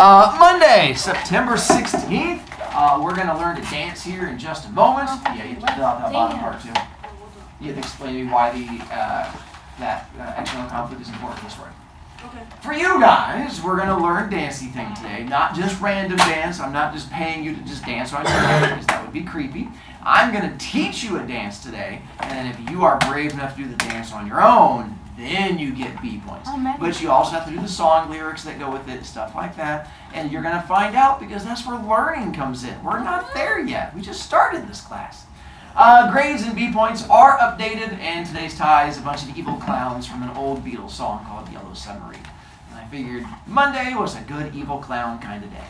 Monday, September 16th. We're going to learn to dance here in just a moment. Yeah, you have to fill out that bottom part too. You have to explain to me why that external conflict is important in the story. Okay. For you guys, we're going to learn dancey thing today. Not just random dance. I'm not just paying you to just dance on your own because that would be creepy. I'm going to teach you a dance today, and then if you are brave enough to do the dance on your own, then you get B points. But you also have to do the song lyrics that go with it, stuff like that. And you're going to find out because that's where learning comes in. We're not there yet. We just started this class. Grades and B points are updated, and today's tie is a bunch of evil clowns from an old Beatles song called Yellow Submarine. And I figured Monday was a good evil clown kind of day.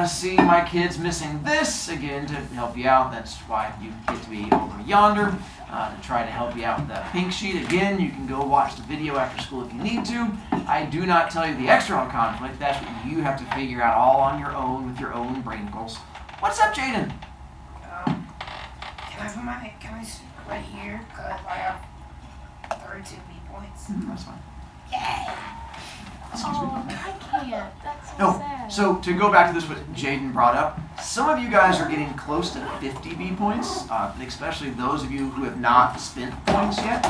See my kids missing this again to help you out. That's why you get to be over yonder to try to help you out with that pink sheet. Again, you can go watch the video after school if you need to. I do not tell you the external conflict. That's what you have to figure out all on your own with your own brainicles. What's up, Jaden? Can I sit right here? Because I have 32 B points. That's fine. Yay! Oh, I can't. That's so No, sad. so to go back to this, what Jaden brought up, some of you guys are getting close to 50 B points, especially those of you who have not spent points yet.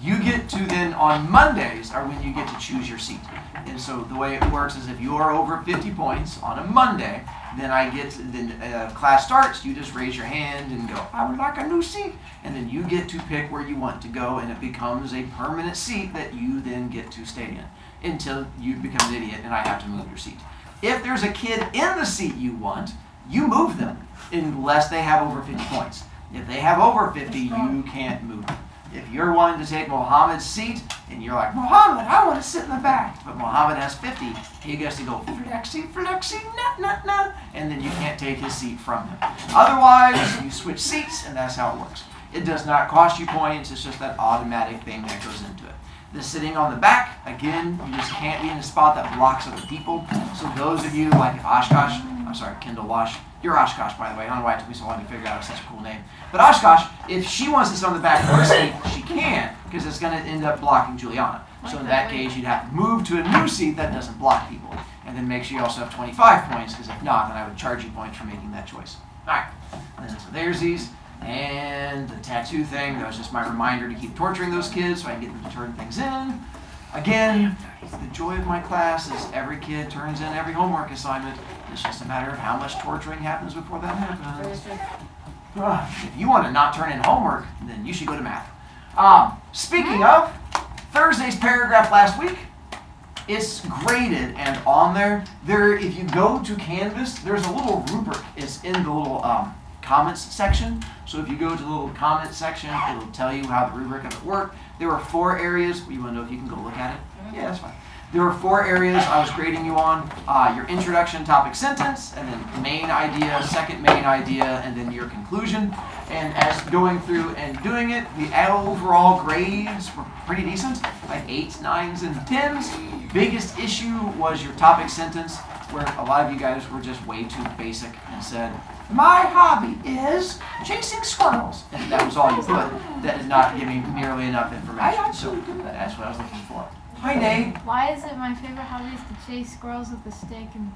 You get to then, on Mondays, are when you get to choose your seat. And so the way it works is if you are over 50 points on a Monday, then class starts, you just raise your hand and go, I would like a new seat. And then you get to pick where you want to go, and it becomes a permanent seat that you then get to stay in until you become an idiot and I have to move your seat. If there's a kid in the seat you want, you move them unless they have over 50 points. If they have over 50, you can't move them. If you're wanting to take Mohammed's seat and you're like, Mohammed, I want to sit in the back, but Mohammed has 50, he gets to go flexi, nah, and then you can't take his seat from him. Otherwise, you switch seats, and that's how it works. It does not cost you points, it's just that automatic thing that goes into it. The sitting on the back, again, you just can't be in a spot that blocks other people. So those of you like Kendall Wash, you're Oshkosh, by the way. I don't know why it took me so long to figure out it's such a cool name. But Oshkosh, if she wants to sit on the back of her seat, she can, because it's going to end up blocking Juliana. So in that case, you'd have to move to a new seat that doesn't block people. And then make sure you also have 25 points, because if not, then I would charge you points for making that choice. All right, and then so there's these. And the tattoo thing, that was just my reminder to keep torturing those kids so I can get them to turn things in. Again, the joy of my class is every kid turns in every homework assignment. It's just a matter of how much torturing happens before that happens. If you want to not turn in homework, then you should go to math. Speaking of, Thursday's paragraph last week, it's graded, and on there, if you go to Canvas, there's a little rubric. It's in the little comments section. So if you go to the little comments section, it'll tell you how the rubric of it worked. There were 4 areas. You want to know if you can go look at it? Yeah, that's fine. There were 4 areas I was grading you on. Your introduction, topic, sentence, and then main idea, second main idea, and then your conclusion. And as going through and doing it, the overall grades were pretty decent, like 8s, 9s, and 10s. Biggest issue was your topic sentence, where a lot of you guys were just way too basic and said, my hobby is chasing squirrels. And that was all you put. That did not give me nearly enough information. So that's what I was looking for. Hi, Nate. Why is it my favorite hobby is to chase squirrels with a stick? And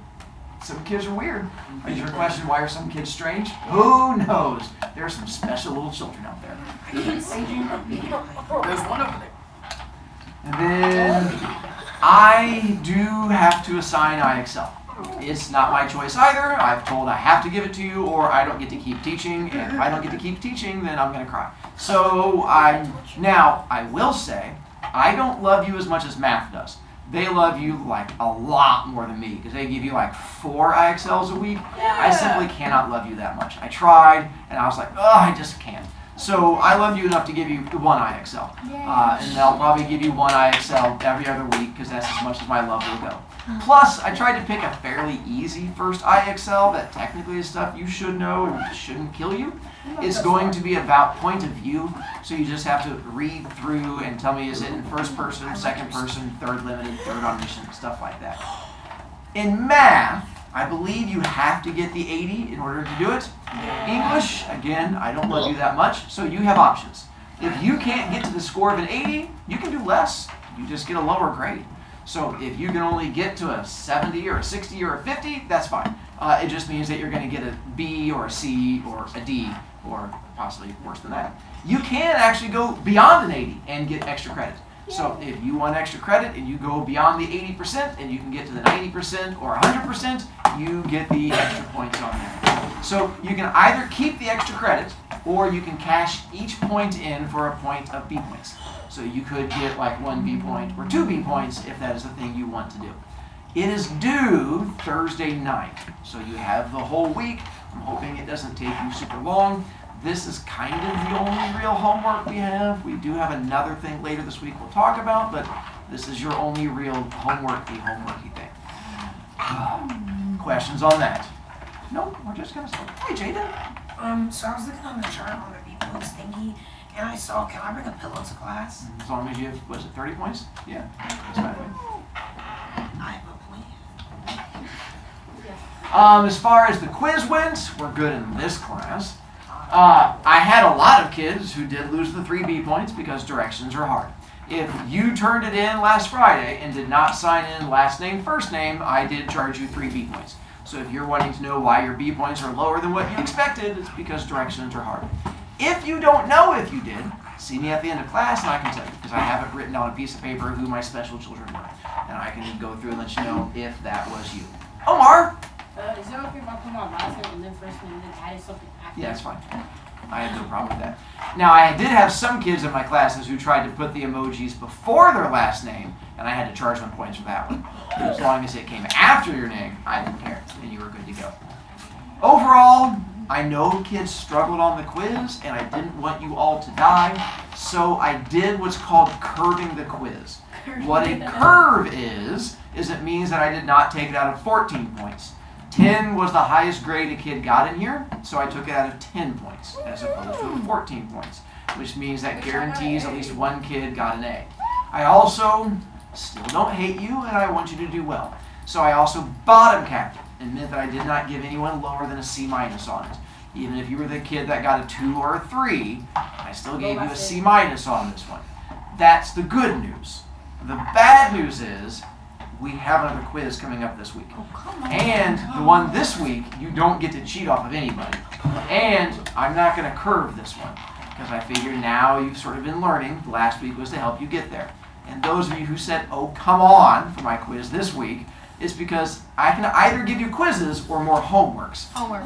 some kids are weird. Is your question, why are some kids strange? Who knows? There are some special little children out there. There's one over there. And then I do have to assign IXL. It's not my choice either. I've told I have to give it to you or I don't get to keep teaching. And if I don't get to keep teaching, then I'm going to cry. So I will say, I don't love you as much as math does. They love you like a lot more than me because they give you like 4 IXLs a week. Yeah. I simply cannot love you that much. I tried and I was like, oh, I just can't. So I love you enough to give you 1 IXL. And I'll probably give you 1 IXL every other week because that's as much as my love will go. Plus, I tried to pick a fairly easy first IXL that technically is stuff you should know and shouldn't kill you. It's going to be about point of view, so you just have to read through and tell me is it in first person, second person, third limited, third omniscient, stuff like that. In math, I believe you have to get the 80 in order to do it. English, again, I don't love you that much, so you have options. If you can't get to the score of an 80, you can do less. You just get a lower grade. So if you can only get to a 70 or a 60 or a 50, that's fine. It just means that you're going to get a B or a C or a D or possibly worse than that. You can actually go beyond an 80 and get extra credit. So if you want extra credit and you go beyond the 80% and you can get to the 90% or 100%, you get the extra points on there. So you can either keep the extra credit or you can cash each point in for a point of B points. So you could get like 1 B point or 2 B points if that is the thing you want to do. It is due Thursday night, so you have the whole week. I'm hoping it doesn't take you super long. This is kind of the only real homework we have. We do have another thing later this week we'll talk about, but this is your only real homeworky thing. Questions on that? No, we're just gonna start. Hey, Jaden. So I was looking on the chart on the B points thingy, and I saw, can I bring a pillow to class? As long as you have, was it 30 points? Yeah, that's fine. I have a plan. As far as the quiz went, we're good in this class. I had a lot of kids who did lose the 3 B points because directions are hard. If you turned it in last Friday and did not sign in last name, first name, I did charge you 3 B points. So if you're wanting to know why your B points are lower than what you expected, it's because directions are hard. If you don't know if you did, see me at the end of class and I can tell you, because I have it written on a piece of paper who my special children were. And I can go through and let you know if that was you. Omar! Is it okay if I put my last name and then first name and then add something after? Yeah, that's fine. I have no problem with that. Now, I did have some kids in my classes who tried to put the emojis before their last name, and I had to charge them points for that one. But as long as it came after your name, I didn't care, and you were good to go. Overall, I know kids struggled on the quiz, and I didn't want you all to die, so I did what's called curving the quiz. What a curve is it means that I did not take it out of 14 points. 10 was the highest grade a kid got in here, so I took it out of 10 points as opposed to 14 points, which means that guarantees at least one kid got an A. I also still don't hate you, and I want you to do well. So I also bottom capped it and meant that I did not give anyone lower than a C- on it. Even if you were the kid that got a 2 or a 3, I still gave you a C- on this one. That's the good news. The bad news is we have another quiz coming up this week. And the one this week, you don't get to cheat off of anybody. And I'm not going to curve this one because I figure now you've sort of been learning. Last week was to help you get there. And those of you who said, oh, come on, for my quiz this week, it's because I can either give you quizzes or more homeworks. Homework.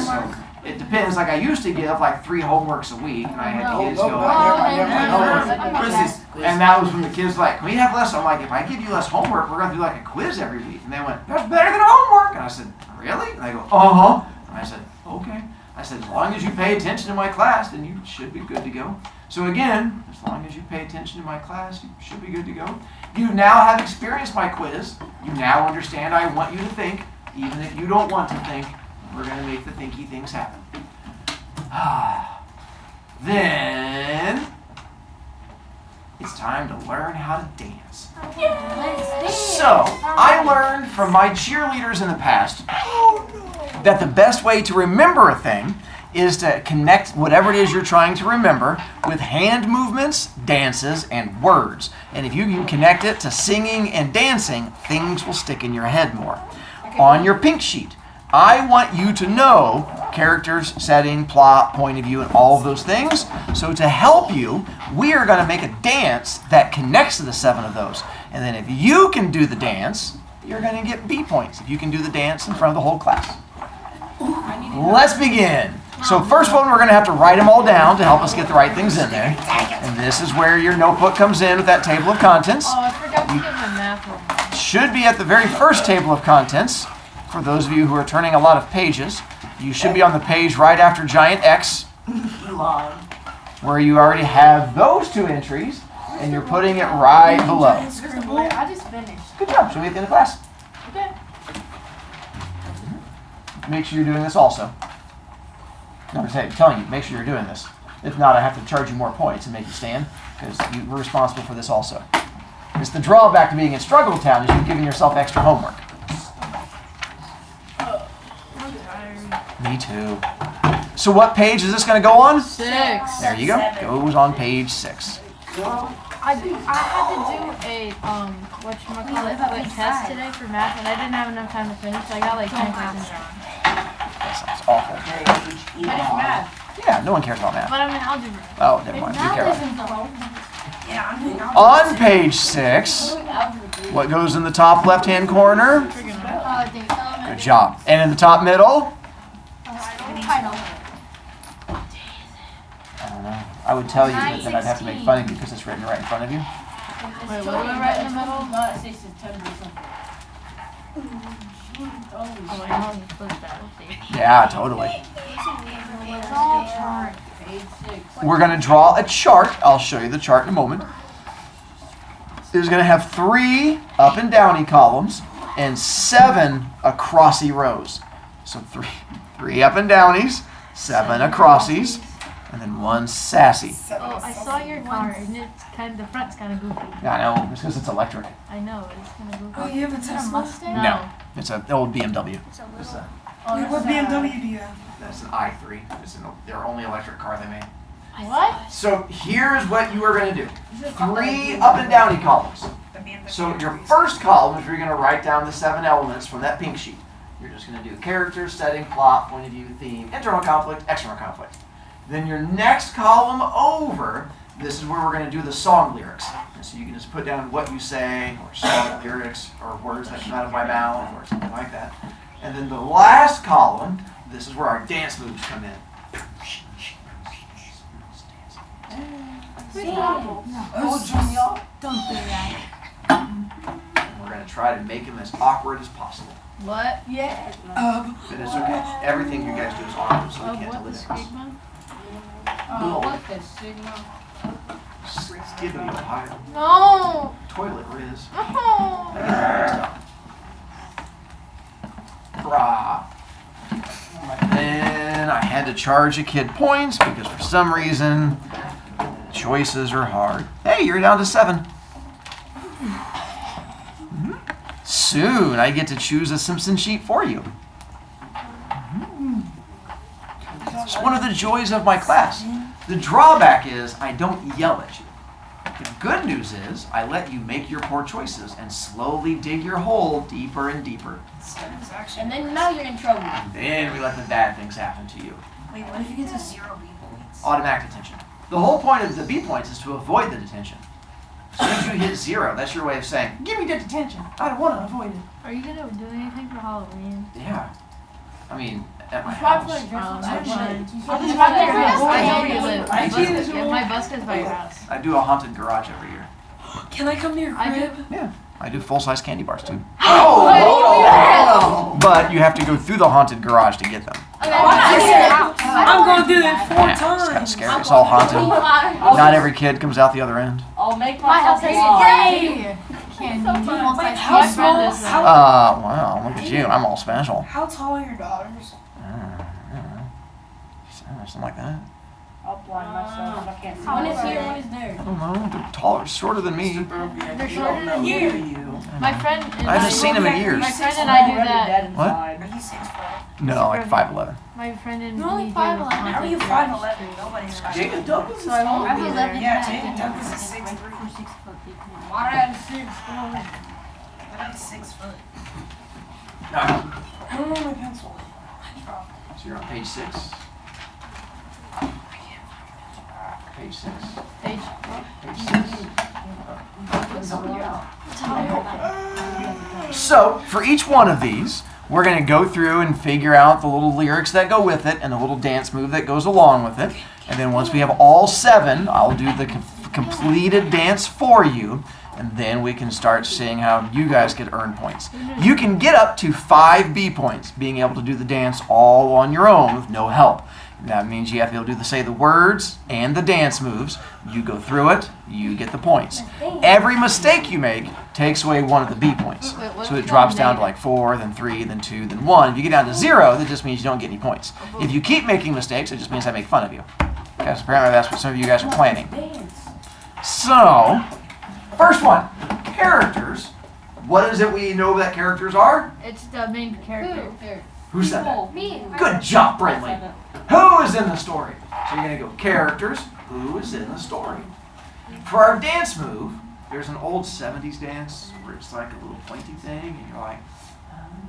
So it depends. Like I used to give like 3 homeworks a week, and I had kids go. And that was when the kids were like, can we have less? I'm like, if I give you less homework, we're gonna do like a quiz every week. And they went, that's better than homework. And I said, really? And they go, uh-huh. And I said, okay. I said, as long as you pay attention to my class, then you should be good to go. So again, as long as you pay attention to my class, you should be good to go. You now have experienced my quiz. You now understand I want you to think, even if you don't want to think. We're going to make the thinky things happen. Then it's time to learn how to dance. So I learned from my cheerleaders in the past that the best way to remember a thing is to connect whatever it is you're trying to remember with hand movements, dances, and words. And if you can connect it to singing and dancing, things will stick in your head more. On your pink sheet, I want you to know characters, setting, plot, point of view, and all of those things. So to help you, we are going to make a dance that connects to the 7 of those. And then if you can do the dance, you're going to get B points if you can do the dance in front of the whole class. Let's begin. So first one, we're going to have to write them all down to help us get the right things in there. And this is where your notebook comes in with that table of contents. Oh, I forgot to get my math one. Should be at the very first table of contents. For those of you who are turning a lot of pages, you should be on the page right after giant X, where you already have those 2 entries, and you're putting it right below. I just finished. Good job. Should we at the end of class? Okay. Make sure you're doing this also. No, I'm telling you, make sure you're doing this. If not, I have to charge you more points and make you stand, because we're responsible for this also. It's the drawback to being in Struggle Town is you're giving yourself extra homework. Me too. So what page is this going to go on? 6. There you go. Goes on page 6. I had to do a whatchamacallit test today for math, and I didn't have enough time to finish, so I got like 10 questions wrong. That sounds awful. But it's math. Yeah, no one cares about math. But I'm in algebra. Oh, never mind. We care. Math isn't the whole. Yeah, I'm doing On page 6, what goes in the top left-hand corner? Good job. And in the top middle? I don't know. I would tell you, but then I'd have to make fun of you because it's written right in front of you. Wait, what do I write in the middle? No, it says September or something. Oh, wait, I'll just flip that. Let's see. Yeah, totally. It's all chart. Page 6. We're going to draw a chart. I'll show you the chart in a moment. It's going to have 3 up and downy columns and 7 acrossy rows. So 3 up and downies, 7 acrossies, and then 1 sassy. Oh, I saw your car, and it's the front's kind of goofy. Yeah, I know. It's because it's electric. I know, it's kind of goofy. Oh, you have a Is it a Tesla? Mustang? No, it's an old BMW. Wait, what BMW do you have? That's an i3. It's their only electric car they made. What? So here's what you are going to do. 3 up and downy columns. The BMW So your is- first column is where you're going to write down the 7 elements from that pink sheet. You're just going to do character, setting, plot, point of view, theme, internal conflict, external conflict. Then your next column over, this is where we're going to do the song lyrics. And so you can just put down what you say, or song lyrics, or words that come out of my mouth, or something like that. And then the last column, this is where our dance moves come in. Oh, Junior. Don't do that. We're going to try to make them as awkward as possible. What? Yeah. But it's okay. Everything you guys do is awkward, so we Of can't what, tell the the difference. Sigma? What the signal? Just give me a pile. No! Toilet Riz. No! Brah. Then I had to charge a kid points because for some reason choices are hard. Hey, you're down to 7. Soon I get to choose a Simpson sheet for you. It's one of the joys of my class. The drawback is I don't yell at you. The good news is I let you make your poor choices and slowly dig your hole deeper and deeper. And then now you're in trouble. And then we let the bad things happen to you. Wait, what if you get to 0 B points? Automatic detention. The whole point of the B points is to avoid the detention. As soon as you hit 0, that's your way of saying, give me the detention. I don't want to avoid it. Are you gonna do anything for Halloween? Yeah. I mean, at my You probably house. put a dress on Oh, that fine. shit. I just want there. I know where you I live. My bus goes by your house. I do a haunted garage every year. Can I come to your I do. crib? Yeah. I do full-size candy bars too. Oh! But you have to go through the haunted garage to get them. I'm gonna do it 4 Yeah, it's kind of times. scary. It's all haunted. Not every kid comes out the other end. I'll make My house myself is small. yay! Can you do full-size how candy small- bars? how- Wow, look at you. I'm all special. How tall are your daughters? Something like that. I'll blind myself. I can't see. One One is is here, here, one one is there. I don't know. They're taller, shorter than me. They're shorter than you. My friend and I haven't seen him in years. My friend and I do that. What? Are you 6'4"? No, like 5'11". My friend and You're only me do 5'11". How are haunted you garage. 5'11"? Nobody's 5'11". Jacob Douglas. So I won't I'm be 11. there. Yeah, Jacob Douglas is 6'3". Why did I have 6? But I'm 6 foot. No. I don't know my pencil. I dropped it. So you're on page 6. Page 6. Page. Page 6. So, for each one of these, we're going to go through and figure out the little lyrics that go with it and the little dance move that goes along with it. And then once we have all 7, I'll do the completed dance for you. And then we can start seeing how you guys could earn points. You can get up to 5 B points being able to do the dance all on your own with no help. That means you have to be able to say the words and the dance moves. You go through it, you get the points. Every mistake you make takes away 1 of the B points. So it drops down to like 4, then 3, then 2, then 1. If you get down to 0, that just means you don't get any points. If you keep making mistakes, it just means I make fun of you. Because apparently that's what some of you guys are planning. So, first one, characters. What is it we know that characters are? It's the main character. Who said that? Me. Good job, Brentley. Who is in the story? So you're going to go characters. Who is in the story? For our dance move, there's an old 70s dance where it's like a little pointy thing, and you're like,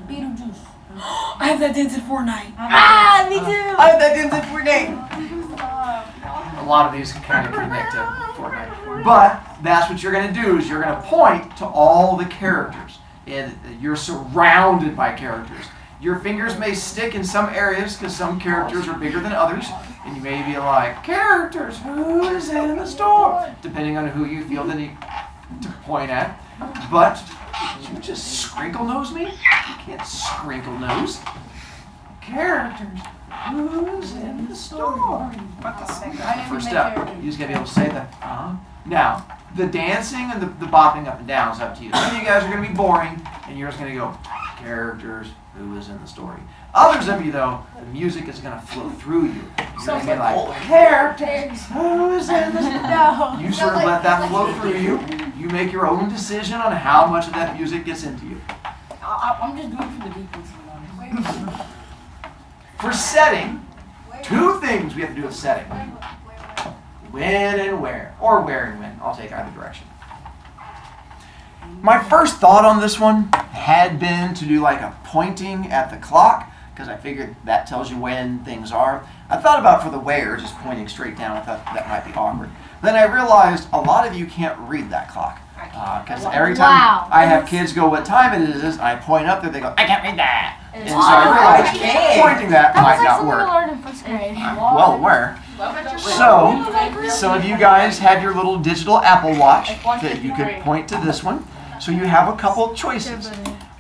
Beetlejuice. I have that dance in Fortnite. Ah, me too. I have that dance in Fortnite. a lot of these kind of connect to Fortnite. But that's what you're going to do is you're going to point to all the characters. And you're surrounded by characters. Your fingers may stick in some areas because some characters are bigger than others. And you may be like, characters, who is in the store? Depending on who you feel the need to point at. But you just scrinkle nose me? You can't scrinkle nose. Characters, who's in the store? First step, you just gotta be able to say that. Now, the dancing and the bopping up and down is up to you. Some of you guys are gonna be boring, and you're just gonna go, characters, who is in the story. Others of you, though, the music is gonna flow through you. You're gonna be like, characters, who is in the story? No. You sort of let that flow through you. You make your own decision on how much of that music gets into you. I'm just doing it for the defense. For setting, two things we have to do with setting. When and where, or where and when. I'll take either direction. My first thought on this one had been to do like a pointing at the clock, because I figured that tells you when things are. I thought about for the where, just pointing straight down. I thought that might be awkward. Then I realized a lot of you can't read that clock. Because every time I have kids go, what time it is, I point up there, they go, I can't read that. And so I realized pointing that might not That was work. like something I learned in first grade. I'm well aware. So, some of you guys had your little digital Apple Watch that you could point to this one. So you have a couple choices.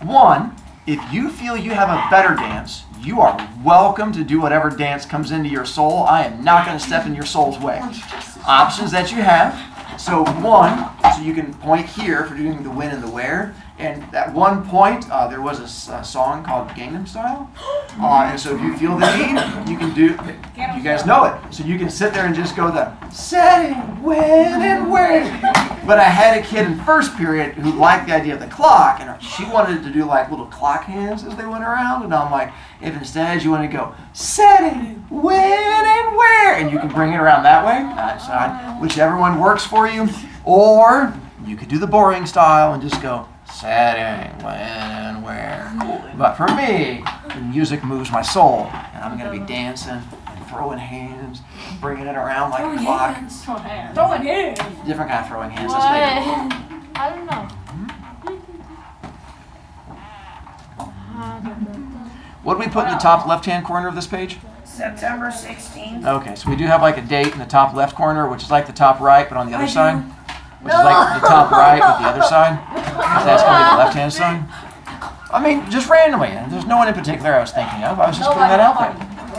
One, if you feel you have a better dance, you are welcome to do whatever dance comes into your soul. I am not going to step in your soul's way. Options that you have. So one, so you can point here for doing the when and the where. And at one point, there was a song called Gangnam Style. And so if you feel the need, you can do, you guys know it. So you can sit there and just go the setting, when and where. But I had a kid in first period who liked the idea of the clock, and she wanted to do like little clock hands as they went around. And I'm like, if instead you want to go setting, when and where, and you can bring it around that way, decide whichever one works for you. Or you could do the boring style and just go setting, when and where. But for me, the music moves my soul, and I'm going to be dancing and throwing hands, bringing it around like a clock. Throwing hands. Different kind of throwing hands. What? Let's make it. I don't know. What do we put in the top left-hand corner of this page? September 16th. Okay, so we do have like a date in the top left corner, which is like the top right, but on the other side. Which is like the top right, but the other side. That's going to be the left-hand side. I mean, just randomly. There's no one in particular I was thinking of. I was just putting that out there.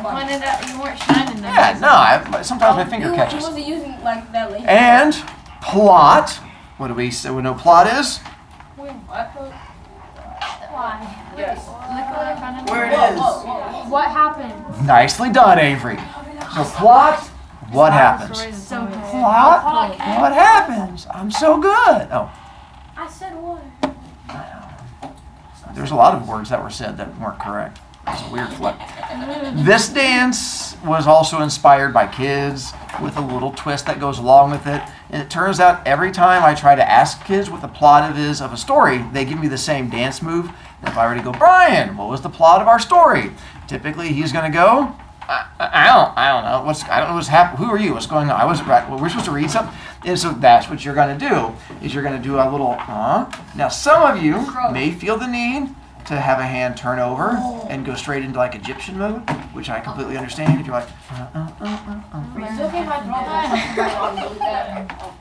When you weren't shining them. Yeah, no, sometimes my finger He catches. wasn't using like that laser. And plot. What do we say? We know plot is? Why? Yes. Look what I found in Where it the- is. What happened? Nicely done, Avery. So plot, what happens? So good. Plot, what happens? I'm so good. Oh, I said what? there's a lot of words that were said that weren't correct. It's a weird flip. This dance was also inspired by kids with a little twist that goes along with it. And it turns out every time I try to ask kids what the plot is of a story, they give me the same dance move. And if I were to go, Brian, what was the plot of our story? Typically, he's going to go, I don't know. I don't know what's happening. Who are you? What's going on? I wasn't right. Well, we're supposed to read something. And so that's what you're going to do, is you're going to do a little, Now, some of you may feel the need to have a hand turn over and go straight into like Egyptian mode, which I completely understand. If you're like,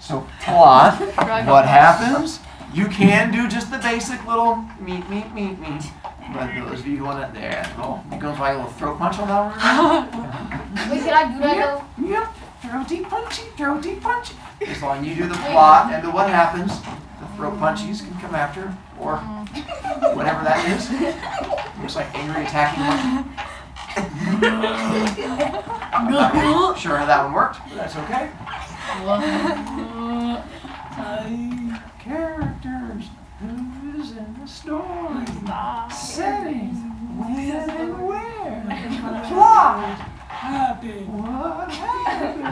So plot, what happens? You can do just the basic little meet. But those of you who want it there, it goes like a little throat punch on that one. Wait, can I do that though? Yep. Throw deep punchy. As long as you do the plot and the what happens, the throat punchies can come after, or whatever that is. Looks like angry attacking monkey. I'm not really sure how that one worked, but that's okay. Characters, who's in the story? Setting, when and where? Plot. What happened?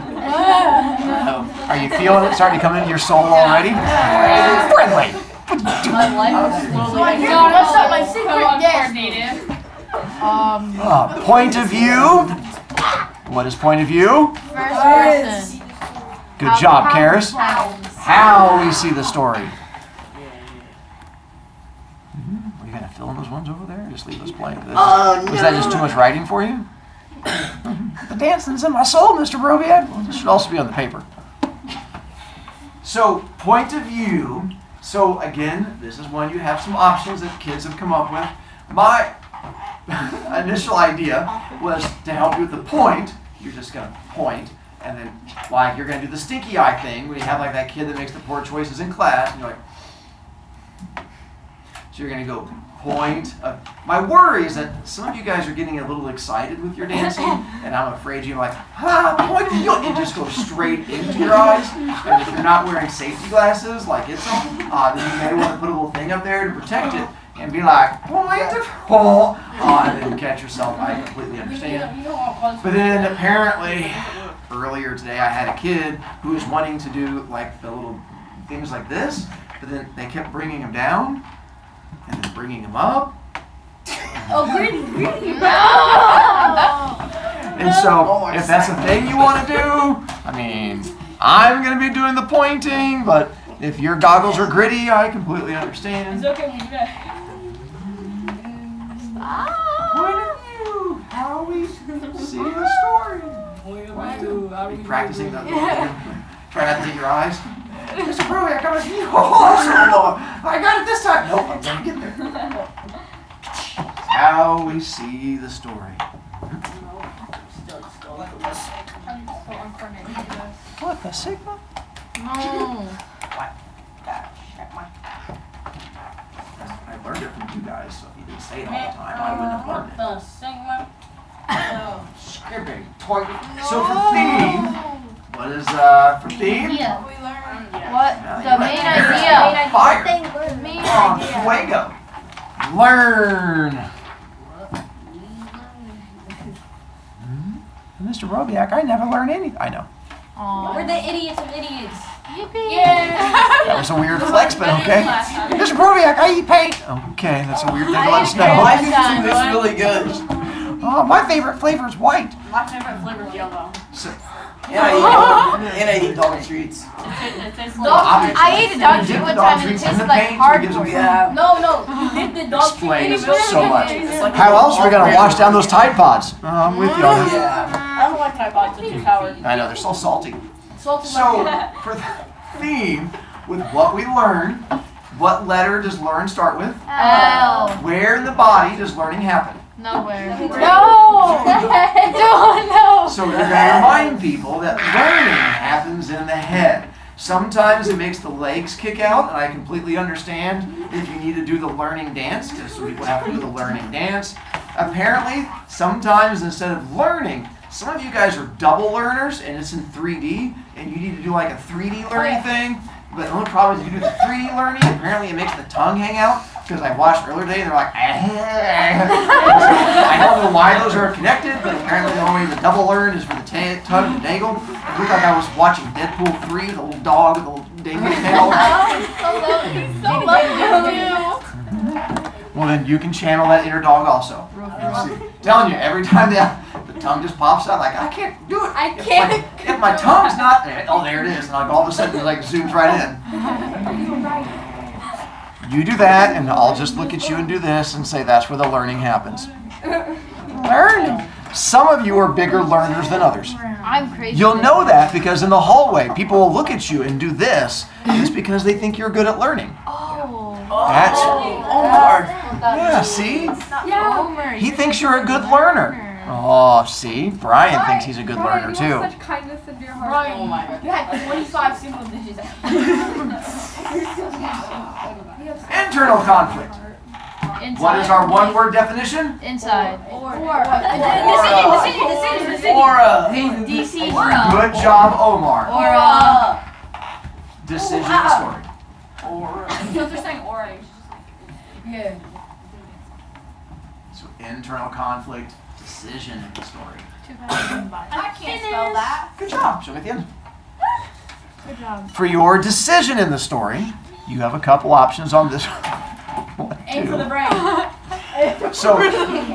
Are you feeling it starting to come into your soul already? Friendly. My life is slowly What's up, my secret guest? Point of view. What is point of view? First person. Good job, Karis. How we see the story. Are you gonna fill in those ones over there? Just leave those blank. Oh, Was that just too much writing for you? The dancing's in my soul, Mr. Brovicast. Well, this should also be on the paper. So, point of view. So again, this is one you have some options that kids have come up with. My initial idea was to help you with the point. You're just gonna point, and then like you're gonna do the stinky eye thing when you have like that kid that makes the poor choices in class, and you're like, so you're gonna go point. My worry is that some of you guys are getting a little excited with your dancing, and I'm afraid you're like, point, and just go straight into your eyes. And if you're not wearing safety glasses, like it's then you may want to put a little thing up there to protect it, and be like, point of hole, and then catch yourself. I completely understand. But then apparently, earlier today I had a kid who was wanting to do like the little things like this, but then they kept bringing him down, and then bringing him up. Oh, really? And so, if that's a thing you want to do, I mean, I'm going to be doing the pointing, but if your goggles are gritty, I completely understand. It's okay when you do that. Point of view, how we see the story. Are you practicing that little thing? Try not to hit your eyes. Mr. Brody, I got it. I got it this time. Nope, I'm gonna get there. How we see the story. What the sigma? No. I learned it from you guys, so if you didn't say it all the time, I wouldn't have learned it. The Sigma. Skipping. So for theme, what is for theme? What? The main idea. Fire. Main On idea. fuego. Learn. Mr. Robiak, I never learn anything. I know. We're the idiots of idiots. Yippee. That was a weird flex, but okay. Mr. Robiak, I eat paint. Okay, that's a weird thing to let us know. I do too. It's really good. Oh, my favorite flavor is white. My favorite flavor is yellow. So, And I eat dog treats. It tastes Dog like. I ate a dog treat one time and it tasted like cardboard. Yeah. No, you dip the dog treat in explains it. so much. It's like How else are we going to wash down those Tide Pods? I'm with you on that. Yeah. I don't like Tide Pods, they're too sour. I know, they're so salty. Salty So, like for the theme, with what we learn, what letter does learn start with? L. Where in the body does learning happen? Nowhere. No. So you're going to remind people that learning happens in the head. Sometimes it makes the legs kick out, and I completely understand if you need to do the learning dance, because some people have to do the learning dance. Apparently, sometimes instead of learning, some of you guys are double learners, and it's in 3D, and you need to do like a 3D learning thing. But the only problem is you do the 3D learning, apparently it makes the tongue hang out, because I watched earlier today, and they're like, I don't know why those are connected, but apparently the only way the double learn is for the tongue and the dangle. It looked like I was watching Deadpool 3, the little dog with the little dangle tail. Well, then you can channel that inner dog also. See, telling you, every time the tongue just pops out, like, I can't do it. I can't. If my tongue's not there, oh, there it is. And like all of a sudden, it like zooms right in. You do that, and I'll just look at you and do this and say that's where the learning happens. Learning. Some of you are bigger learners than others. I'm crazy. You'll know that because in the hallway, people will look at you and do this. It's because they think you're good at learning. Oh. That's Omar. yeah. See, Homer, he thinks you're a good learner. Oh, see, Brian thinks he's a good learner too. Such kindness in your heart. Brian, oh my God. You had 25 single digits. Internal conflict. Inside. What is our one-word definition? Inside. Decision. Aura. Good job, Omar. Or Decision story. Aura. Because they're saying aura. Yeah. So internal conflict, decision in the story. I can't spell that. Good job. Show me at the end. Good job. For your decision in the story, you have a couple options on this. What Aim for to the do. brain. So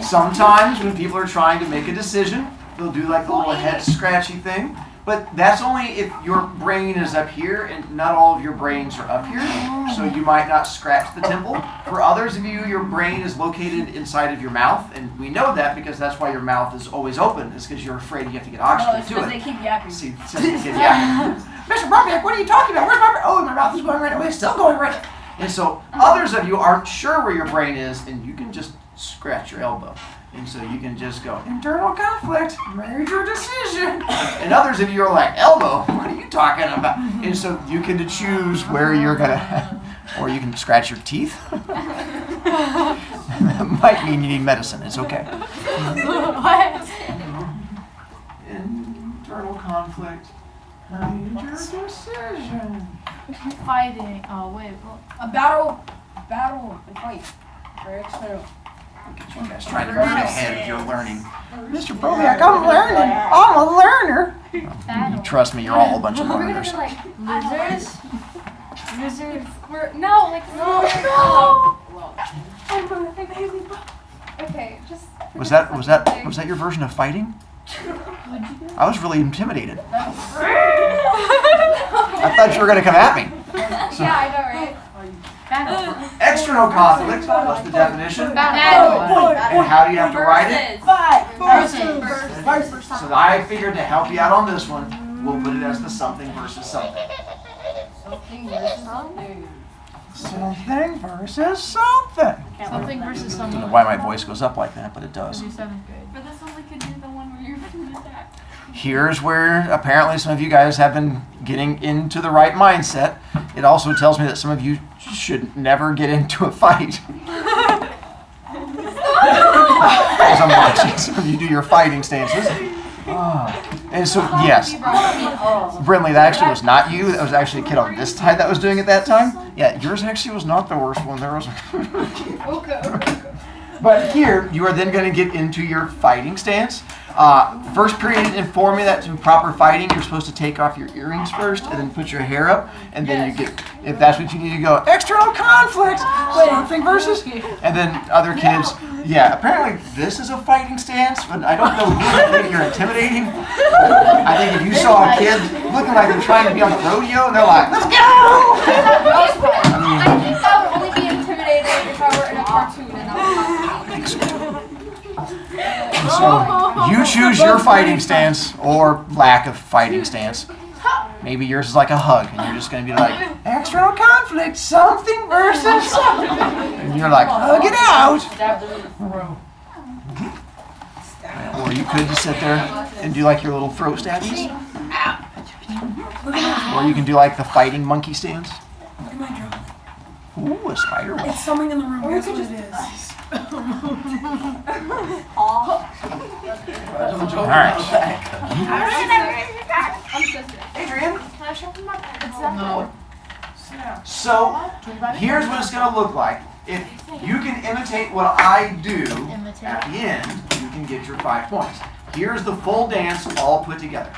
sometimes when people are trying to make a decision, they'll do like the little head scratchy thing. But that's only if your brain is up here and not all of your brains are up here. So you might not scratch the temple. For others of you, your brain is located inside of your mouth. And we know that because that's why your mouth is always open. It's because you're afraid you have to get No, oxygen it's to because it. they keep yapping. See, it says the kid yapping. Mr. Brovicast, what are you talking about? Where's my brain? Oh, my mouth is going right away. It's still going right. And so others of you aren't sure where your brain is, and you can just scratch your elbow. And so you can just go, internal conflict, major decision. And others of you are like, elbow, what are you talking about? And so you can choose where you're going to, or you can scratch your teeth. That might mean you need medicine. It's okay. What? Internal conflict, major decision. Fighting. Oh, wait. Well, A battle, and fight. For external. You guys trying to move ahead of your learning. Mr. Brovicast, I'm learning. I'm a learner. battle. Trust me, you're all a bunch of We're gonna learners. be like Losers? lizards. We're no, like No. Okay, just. Was that your version of fighting? I was really intimidated. I thought you were going to come at me. Yeah, I know, right? Battle. External conflict. What's the definition? Battle. And how do you have to write it? Versus. So I figured to help you out on this one, we'll put it as the something versus something. Something versus something. Something versus something. Something versus I don't know someone. why my voice goes up like that, but it does. Because you're 7th grade. For this one, we could do the one where you're doing that. Here's where apparently some of you guys have been getting into the right mindset. It also tells me that some of you should never get into a fight. As I'm watching some of you do your fighting stances. And so, yes, Brinley, that actually was not you. That was actually a kid on this side that was doing it that time. Yeah, yours actually was not the worst one. There was. Okay. But here, you are then going to get into your fighting stance. First period informed me that to proper fighting, you're supposed to take off your earrings first and then put your hair up. And then you get, if that's what you need to go, external conflict, something versus. And then other kids, yeah, apparently this is a fighting stance, but I don't know who you're intimidating. I think if you saw a kid looking like they're trying to be on the rodeo and they're like, let's go! I think that would only be intimidated if I were in a cartoon and that was So you choose your fighting stance or lack of fighting stance. Maybe yours is like a hug, and you're just going to be like, external conflict, something versus something. And you're like, hug it out. Stab them in the throat. Or you could just sit there and do like your little throat stabbies. Or you can do like the fighting monkey stance. Look at my drawing. Ooh, a spider web. It's something in the room. Guess what it is? All right. Adrian? Adrian? Can I show them my pen? No. So here's what it's going to look like. If you can imitate what I do at the end, you can get your 5 points. Here's the full dance all put together.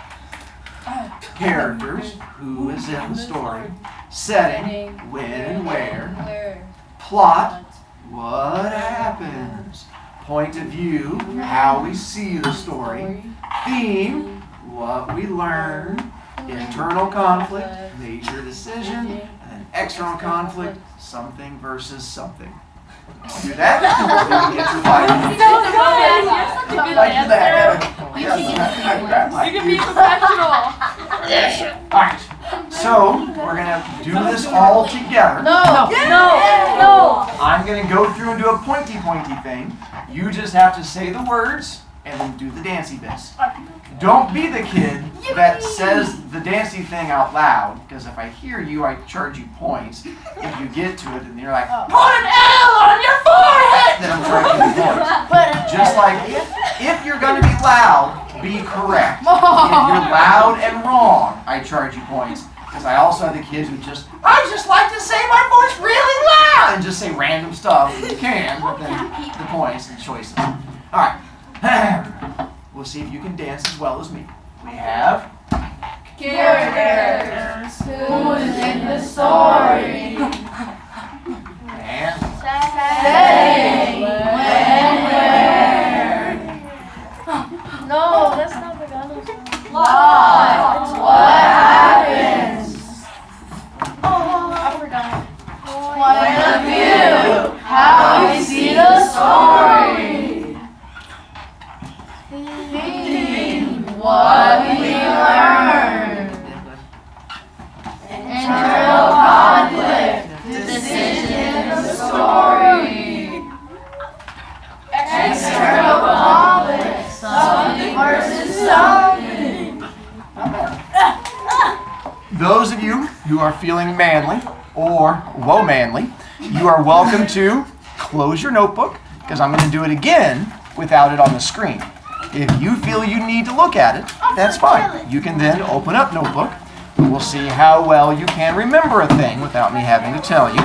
Characters, who is in the story, setting, when and where, plot, what happens, point of view, how we see the story, theme, what we learn, internal conflict, major decision, and then external conflict, something versus something. I'll do that. You can get your 5 points. You can be professional. Alright, so we're gonna do this all together. No. I'm gonna go through and do a pointy thing. You just have to say the words and then do the dancey bits. Don't be the kid that says the dancey thing out loud, because if I hear you, I charge you points. If you get to it and you're like, put an L on your forehead, then I'm charging you points. Just like if you're gonna be loud, be correct. If you're loud and wrong, I charge you points. Because I also have the kids who I just like to say my voice really loud and just say random stuff. You can, but then the points and choices. Alright. We'll see if you can dance as well as me. We have Characters. Who's in the story? And Setting. When, where? No, that's not the gun. Live. What happens? Oh, I forgot. Point of view. How we see the story. Theme. What we learn. Internal conflict. Decision in the story. External conflict. Something versus something. those of you who are feeling manly or womanly, you are welcome to close your notebook because I'm going to do it again without it on the screen. If you feel you need to look at it, that's fine. You can then open up notebook. We'll see how well you can remember a thing without me having to tell you.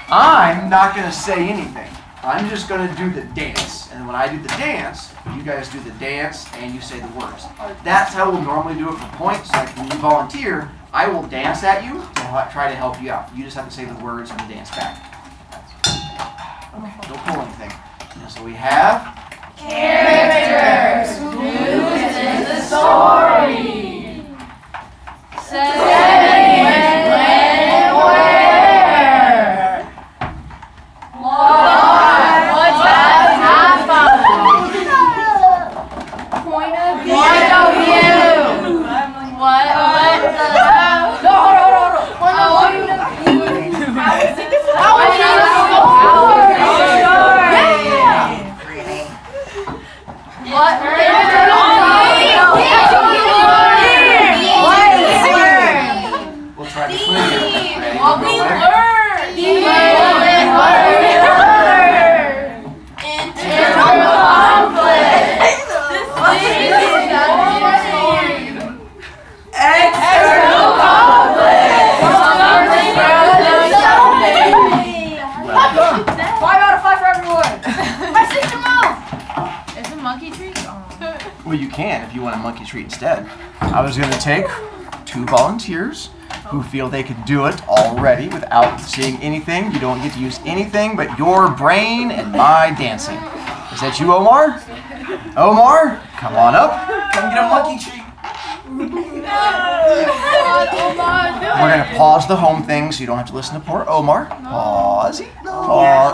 I'm not going to say anything. I'm just going to do the dance. And when I do the dance, you guys do the dance and you say the words. That's how we'll normally do it for points. Like when you volunteer, I will dance at you to try to help you out. You just have to say the words and dance back. Okay, don't pull anything. And so we have Characters. Who's in the story? Setting. When and where? What's happened? Point of view. Point of view. What the No, hold on. Point of view. How is it the What? we'll try to clear it. Ready? What we learned. Internal conflict. External conflict. Well done. 5 out of 5 for everyone. My sister move. It's a monkey treat. Oh. Well, you can if you want a monkey treat instead. I was going to take 2 volunteers who feel they could do it already without seeing anything. You don't get to use anything but your brain and my dancing. Is that you, Omar? Omar, come on up. Come get a monkey treat. We're going to pause the home thing so you don't have to listen to poor Omar. Pause. Pause.